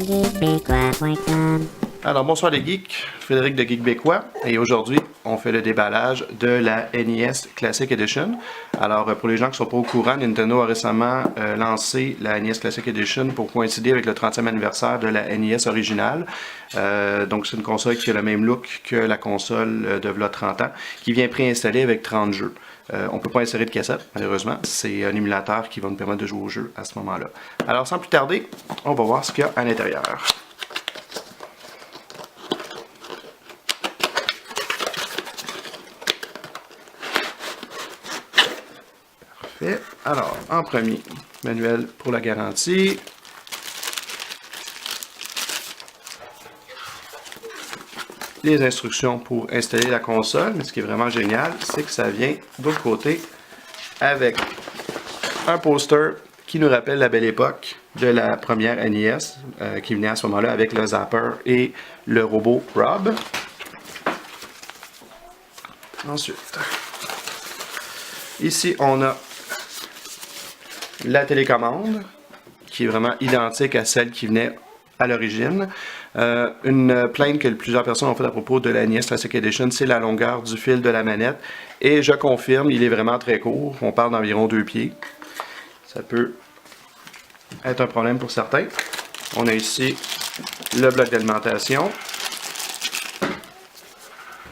geekbekois.com. Alors, bonsoir les geeks, Frédéric de Geekbekois, et aujourd'hui, on fait le déballage de la NES Classic Edition. Alors, pour les gens qui ne sont pas au courant, Nintendo a récemment lancé la NES Classic Edition pour coïncider avec le 30e anniversaire de la NES originale. Donc, c'est une console qui a le même look que la console de v'là 30 ans, qui vient préinstallée avec 30 jeux. On ne peut pas insérer de cassette, malheureusement. C'est un émulateur qui va nous permettre de jouer au jeu à ce moment-là. Alors, sans plus tarder, on va voir ce qu'il y a à l'intérieur. Parfait. Alors, en premier, manuel pour la garantie. Les instructions pour installer la console, mais ce qui est vraiment génial, c'est que ça vient de l'autre côté avec un poster qui nous rappelle la belle époque de la première NES, qui venait à ce moment-là avec le zapper et le robot Rob. Ensuite, ici on a la télécommande, qui est vraiment identique à celle qui venait à l'origine. Une plainte que plusieurs personnes ont fait à propos de la NES Classic Edition, c'est la longueur du fil de la manette. Et je confirme, il est vraiment très court. On parle d'environ 2 pieds. Ça peut être un problème pour certains. On a ici le bloc d'alimentation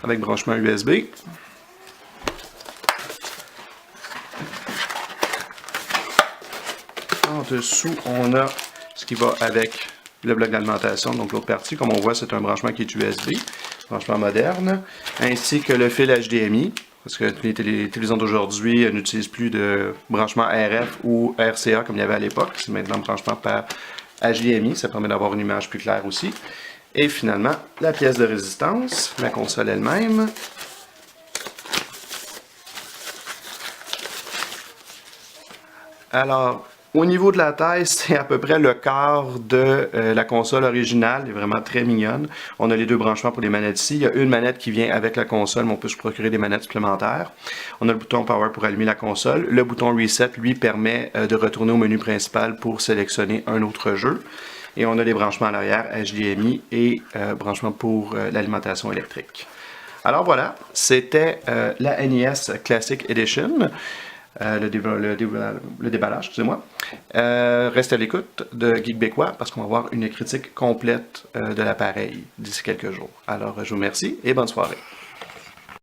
avec branchement USB. En dessous, on a ce qui va avec le bloc d'alimentation, donc l'autre partie. Comme on voit, c'est un branchement qui est USB, branchement moderne, ainsi que le fil HDMI, parce que les télévisions d'aujourd'hui n'utilisent plus de branchement RF ou RCA comme il y avait à l'époque. C'est maintenant branchement par HDMI, ça permet d'avoir une image plus claire aussi. Et finalement, la pièce de résistance, la console elle-même. Alors, au niveau de la taille, c'est à peu près le quart de la console originale, elle est vraiment très mignonne. On a les deux branchements pour les manettes ici. Il y a une manette qui vient avec la console, mais on peut se procurer des manettes supplémentaires. On a le bouton Power pour allumer la console. Le bouton Reset, lui, permet de retourner au menu principal pour sélectionner un autre jeu. Et on a les branchements à l'arrière, HDMI et branchement pour l'alimentation électrique. Alors voilà, c'était la NES Classic Edition. Le déballage, excusez-moi. Restez à l'écoute de Geekbekois parce qu'on va voir une critique complète de l'appareil d'ici quelques jours. Alors, je vous remercie et bonne soirée.